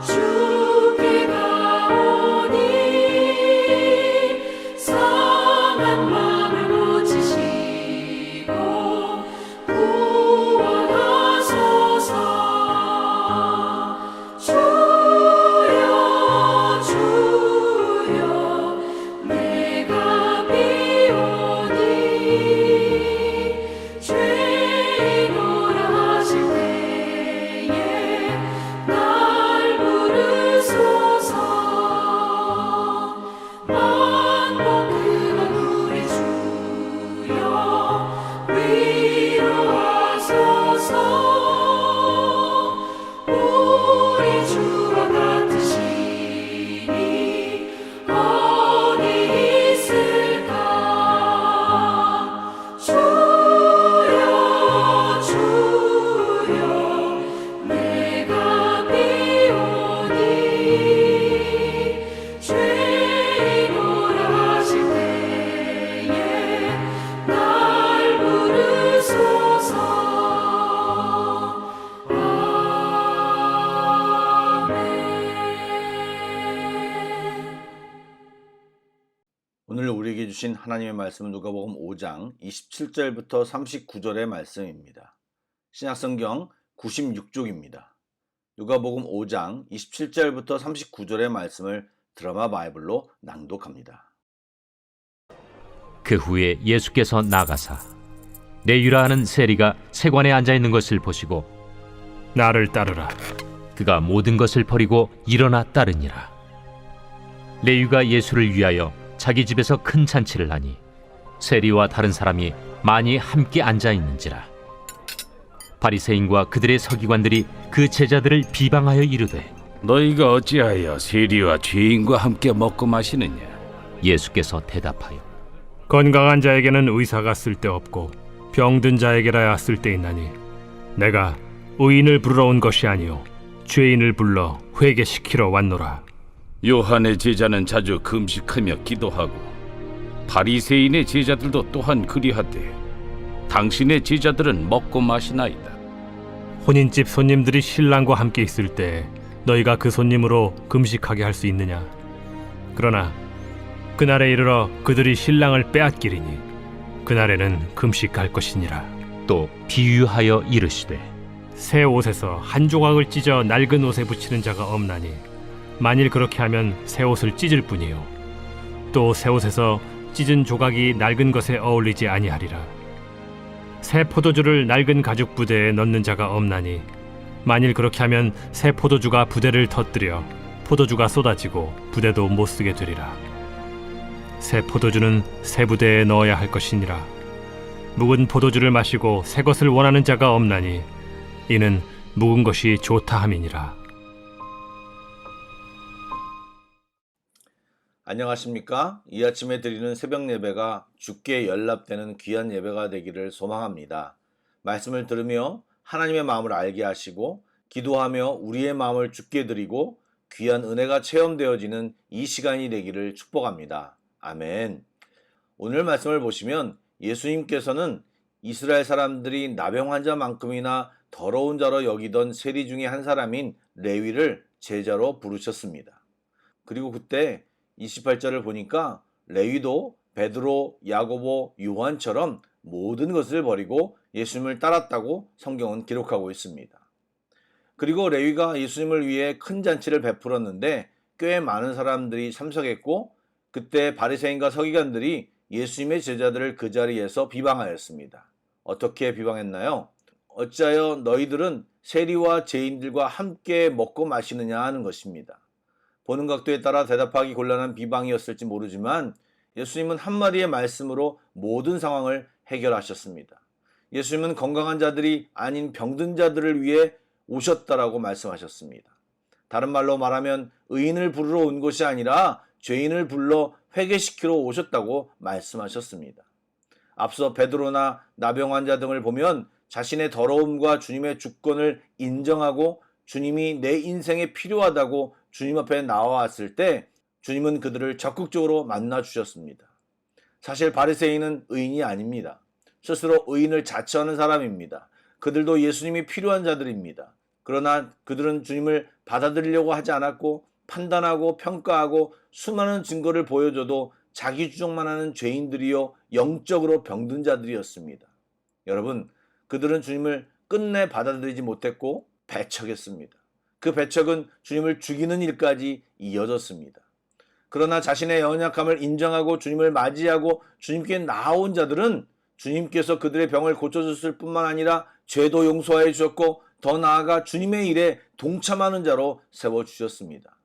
주께 가오니 상한 마음을 고치시고 구원하소서. 주여 주여 내가 비오니 죄인오라 하실 때에 날 부르소서. 만복 근원 우리 주여 위로하소서. 우리 주와 같으시니 어디 있을까. 주여 주여 내가 비오니 죄인오라 하실 때에 날 부르소서. 오늘 우리에게 주신 하나님의 말씀은 누가복음 5장 27절부터 39절의 말씀입니다. 신약성경 96쪽입니다. 누가복음 5장 27절부터 39절의 말씀을 드라마 바이블로 낭독합니다. 그 후에 예수께서 나가사 레위라 하는 세리가 세관에 앉아 있는 것을 보시고 나를 따르라. 그가 모든 것을 버리고 일어나 따르니라. 레위가 예수를 위하여 자기 집에서 큰 잔치를 하니 세리와 다른 사람이 많이 함께 앉아 있는지라. 바리새인과 그들의 서기관들이 그 제자들을 비방하여 이르되 너희가 어찌하여 세리와 죄인과 함께 먹고 마시느냐? 예수께서 대답하여 건강한 자에게는 의사가 쓸데없고 병든 자에게라야 쓸데있나니 내가 의인을 부르러 온 것이 아니요 죄인을 불러 회개시키러 왔노라. 요한의 제자는 자주 금식하며 기도하고 바리새인의 제자들도 또한 그리하되 당신의 제자들은 먹고 마시나이다. 혼인집 손님들이 신랑과 함께 있을 때 너희가 그 손님으로 금식하게 할 수 있느냐? 그러나 그날에 이르러 그들이 신랑을 빼앗기리니 그날에는 금식할 것이니라. 또 비유하여 이르시되 새 옷에서 한 조각을 찢어 낡은 옷에 붙이는 자가 없나니 만일 그렇게 하면 새 옷을 찢을 뿐이요 또 새 옷에서 찢은 조각이 낡은 것에 어울리지 아니하리라. 새 포도주를 낡은 가죽 부대에 넣는 자가 없나니 만일 그렇게 하면 새 포도주가 부대를 터뜨려 포도주가 쏟아지고 부대도 못 쓰게 되리라. 새 포도주는 새 부대에 넣어야 할 것이니라. 묵은 포도주를 마시고 새 것을 원하는 자가 없나니 이는 묵은 것이 좋다 함이니라. 안녕하십니까? 이 아침에 드리는 새벽 예배가 주께 연락되는 귀한 예배가 되기를 소망합니다. 말씀을 들으며 하나님의 마음을 알게 하시고 기도하며 우리의 마음을 주께 드리고 귀한 은혜가 체험되어지는 이 시간이 되기를 축복합니다. 아멘. 오늘 말씀을 보시면 예수님께서는 이스라엘 사람들이 나병 환자만큼이나 더러운 자로 여기던 세리 중에 한 사람인 레위를 제자로 부르셨습니다. 그리고 그때 28절을 보니까 레위도 베드로, 야고보, 요한처럼 모든 것을 버리고 예수님을 따랐다고 성경은 기록하고 있습니다. 그리고 레위가 예수님을 위해 큰 잔치를 베풀었는데 꽤 많은 사람들이 참석했고 그때 바리새인과 서기관들이 예수님의 제자들을 그 자리에서 비방하였습니다. 어떻게 비방했나요? 어찌하여 너희들은 세리와 죄인들과 함께 먹고 마시느냐 하는 것입니다. 보는 각도에 따라 대답하기 곤란한 비방이었을지 모르지만 예수님은 한마디의 말씀으로 모든 상황을 해결하셨습니다. 예수님은 건강한 자들이 아닌 병든 자들을 위해 오셨다라고 말씀하셨습니다. 다른 말로 말하면 의인을 부르러 온 것이 아니라 죄인을 불러 회개시키러 오셨다고 말씀하셨습니다. 앞서 베드로나 나병 환자 등을 보면 자신의 더러움과 주님의 주권을 인정하고 주님이 내 인생에 필요하다고 주님 앞에 나와왔을 때 주님은 그들을 적극적으로 만나 주셨습니다. 사실 바리새인은 의인이 아닙니다. 스스로 의인을 자처하는 사람입니다. 그들도 예수님이 필요한 자들입니다. 그러나 그들은 주님을 받아들이려고 하지 않았고 판단하고 평가하고 수많은 증거를 보여줘도 자기 주장만 하는 죄인들이요 영적으로 병든 자들이었습니다. 여러분, 그들은 주님을 끝내 받아들이지 못했고 배척했습니다. 그 배척은 주님을 죽이는 일까지 이어졌습니다. 그러나 자신의 연약함을 인정하고 주님을 맞이하고 주님께 나아온 자들은 주님께서 그들의 병을 고쳐주실 뿐만 아니라 죄도 용서해 주셨고 더 나아가 주님의 일에 동참하는 자로 세워주셨습니다.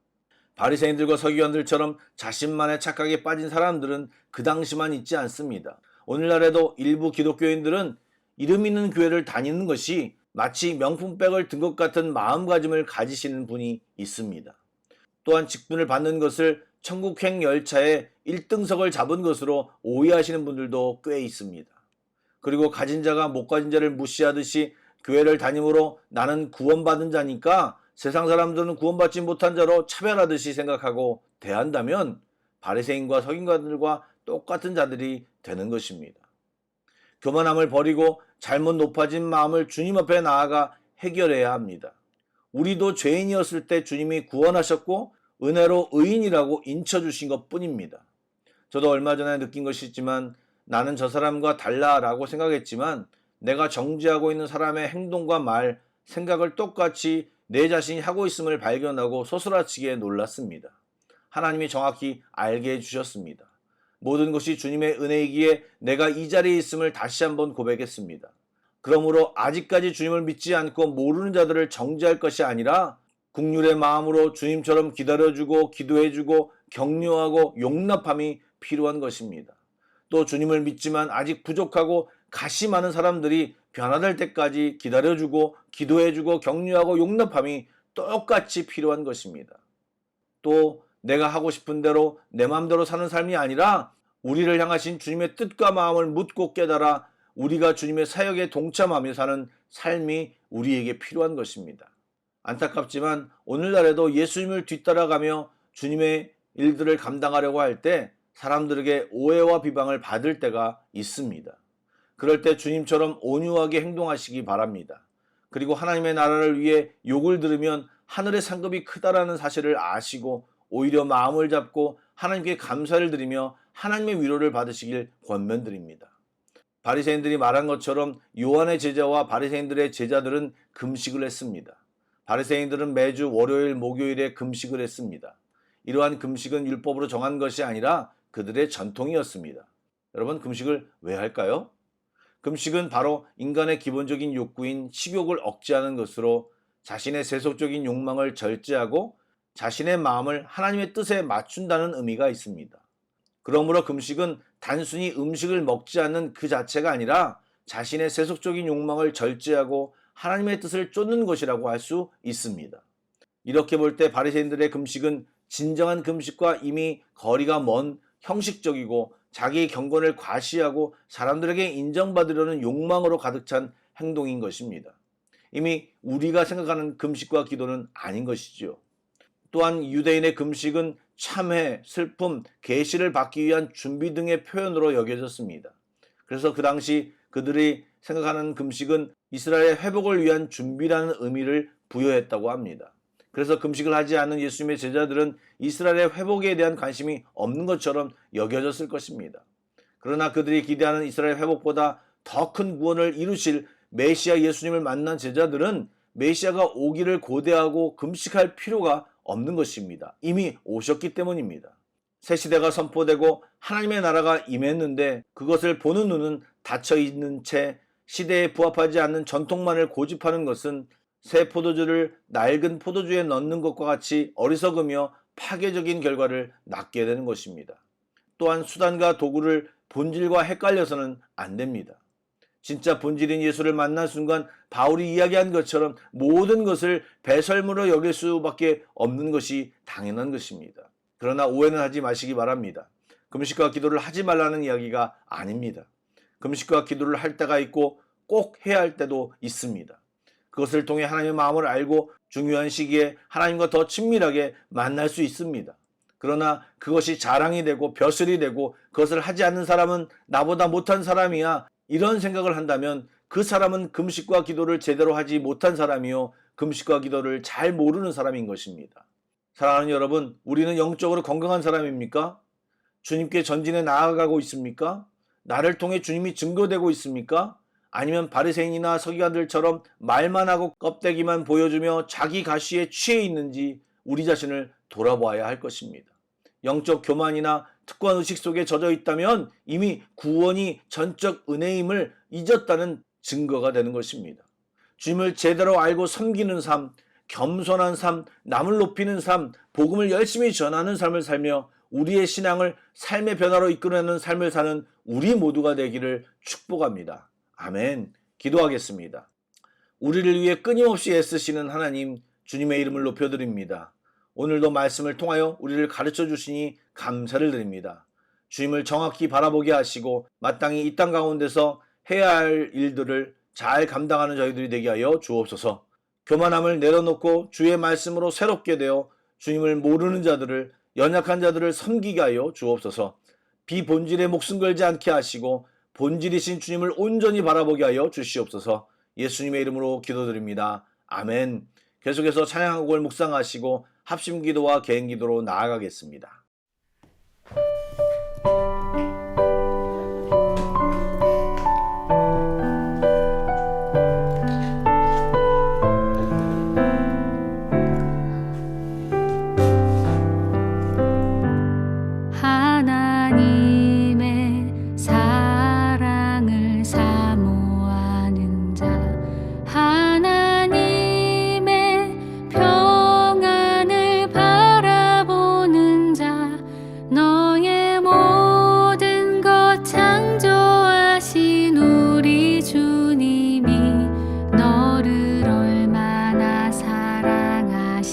바리새인들과 서기관들처럼 자신만의 착각에 빠진 사람들은 그 당시만 있지 않습니다. 오늘날에도 일부 기독교인들은 이름 있는 교회를 다니는 것이 마치 명품백을 든 것 같은 마음가짐을 가지시는 분이 있습니다. 또한 직분을 받는 것을 천국행 열차에 1등석을 잡은 것으로 오해하시는 분들도 꽤 있습니다. 그리고 가진 자가 못 가진 자를 무시하듯이 교회를 다님으로 나는 구원받은 자니까 세상 사람들은 구원받지 못한 자로 차별하듯이 생각하고 대한다면 바리새인과 서기관들과 똑같은 자들이 되는 것입니다. 교만함을 버리고 잘못 높아진 마음을 주님 앞에 나아가 해결해야 합니다. 우리도 죄인이었을 때 주님이 구원하셨고 은혜로 의인이라고 인쳐주신 것 뿐입니다. 저도 얼마 전에 느낀 것이 있지만 나는 저 사람과 달라라고 생각했지만 내가 정죄하고 있는 사람의 행동과 말, 생각을 똑같이 내 자신이 하고 있음을 발견하고 소스라치게 놀랐습니다. 하나님이 정확히 알게 해주셨습니다. 모든 것이 주님의 은혜이기에 내가 이 자리에 있음을 다시 한번 고백했습니다. 그러므로 아직까지 주님을 믿지 않고 모르는 자들을 정죄할 것이 아니라 국률의 마음으로 주님처럼 기다려주고 기도해주고 격려하고 용납함이 필요한 것입니다. 또 주님을 믿지만 아직 부족하고 가시 많은 사람들이 변화될 때까지 기다려주고 기도해주고 격려하고 용납함이 똑같이 필요한 것입니다. 또 내가 하고 싶은 대로 내 마음대로 사는 삶이 아니라 우리를 향하신 주님의 뜻과 마음을 묻고 깨달아 우리가 주님의 사역에 동참하며 사는 삶이 우리에게 필요한 것입니다. 안타깝지만 오늘날에도 예수님을 뒤따라가며 주님의 일들을 감당하려고 할 때 사람들에게 오해와 비방을 받을 때가 있습니다. 그럴 때 주님처럼 온유하게 행동하시기 바랍니다. 그리고 하나님의 나라를 위해 욕을 들으면 하늘의 상급이 크다라는 사실을 아시고 오히려 마음을 잡고 하나님께 감사를 드리며 하나님의 위로를 받으시길 권면드립니다. 바리새인들이 말한 것처럼 요한의 제자와 바리새인들의 제자들은 금식을 했습니다. 바리새인들은 매주 월요일, 목요일에 금식을 했습니다. 이러한 금식은 율법으로 정한 것이 아니라 그들의 전통이었습니다. 여러분, 금식을 왜 할까요? 금식은 바로 인간의 기본적인 욕구인 식욕을 억제하는 것으로 자신의 세속적인 욕망을 절제하고 자신의 마음을 하나님의 뜻에 맞춘다는 의미가 있습니다. 그러므로 금식은 단순히 음식을 먹지 않는 그 자체가 아니라 자신의 세속적인 욕망을 절제하고 하나님의 뜻을 쫓는 것이라고 할 수 있습니다. 이렇게 볼 때 바리새인들의 금식은 진정한 금식과 이미 거리가 먼 형식적이고 자기의 경건을 과시하고 사람들에게 인정받으려는 욕망으로 가득 찬 행동인 것입니다. 이미 우리가 생각하는 금식과 기도는 아닌 것이지요. 또한 유대인의 금식은 참회, 슬픔, 계시를 받기 위한 준비 등의 표현으로 여겨졌습니다. 그래서 그 당시 그들이 생각하는 금식은 이스라엘의 회복을 위한 준비라는 의미를 부여했다고 합니다. 그래서 금식을 하지 않는 예수님의 제자들은 이스라엘의 회복에 대한 관심이 없는 것처럼 여겨졌을 것입니다. 그러나 그들이 기대하는 이스라엘 회복보다 더 큰 구원을 이루실 메시아 예수님을 만난 제자들은 메시아가 오기를 고대하고 금식할 필요가 없는 것입니다. 이미 오셨기 때문입니다. 새 시대가 선포되고 하나님의 나라가 임했는데 그것을 보는 눈은 닫혀 있는 채 시대에 부합하지 않는 전통만을 고집하는 것은 새 포도주를 낡은 포도주에 넣는 것과 같이 어리석으며 파괴적인 결과를 낳게 되는 것입니다. 또한 수단과 도구를 본질과 헷갈려서는 안 됩니다. 진짜 본질인 예수를 만난 순간 바울이 이야기한 것처럼 모든 것을 배설물로 여길 수밖에 없는 것이 당연한 것입니다. 그러나 오해는 하지 마시기 바랍니다. 금식과 기도를 하지 말라는 이야기가 아닙니다. 금식과 기도를 할 때가 있고 꼭 해야 할 때도 있습니다. 그것을 통해 하나님의 마음을 알고 중요한 시기에 하나님과 더 친밀하게 만날 수 있습니다. 그러나 그것이 자랑이 되고 벼슬이 되고 그것을 하지 않는 사람은 나보다 못한 사람이야 이런 생각을 한다면 그 사람은 금식과 기도를 제대로 하지 못한 사람이요 금식과 기도를 잘 모르는 사람인 것입니다. 사랑하는 여러분, 우리는 영적으로 건강한 사람입니까? 주님께 전진해 나아가고 있습니까? 나를 통해 주님이 증거되고 있습니까? 아니면 바리새인이나 서기관들처럼 말만 하고 껍데기만 보여주며 자기 가시에 취해 있는지 우리 자신을 돌아보아야 할 것입니다. 영적 교만이나 특권 의식 속에 젖어 있다면 이미 구원이 전적 은혜임을 잊었다는 증거가 되는 것입니다. 주님을 제대로 알고 섬기는 삶, 겸손한 삶, 남을 높이는 삶, 복음을 열심히 전하는 삶을 살며 우리의 신앙을 삶의 변화로 이끌어내는 삶을 사는 우리 모두가 되기를 축복합니다. 아멘. 기도하겠습니다. 우리를 위해 끊임없이 애쓰시는 하나님, 주님의 이름을 높여드립니다. 오늘도 말씀을 통하여 우리를 가르쳐 주시니 감사를 드립니다. 주님을 정확히 바라보게 하시고 마땅히 이 땅 가운데서 해야 할 일들을 잘 감당하는 저희들이 되게 하여 주옵소서. 교만함을 내려놓고 주의 말씀으로 새롭게 되어 주님을 모르는 자들을, 연약한 자들을 섬기게 하여 주옵소서. 비본질에 목숨 걸지 않게 하시고 본질이신 주님을 온전히 바라보게 하여 주시옵소서. 예수님의 이름으로 기도드립니다. 아멘. 계속해서 찬양곡을 묵상하시고 합심기도와 개인기도로 나아가겠습니다. 하나님의 사랑을 사모하는 자, 하나님의 평안을 바라보는 자, 너의 모든 것 창조하신 우리 주님이 너를 얼마나 사랑하시는지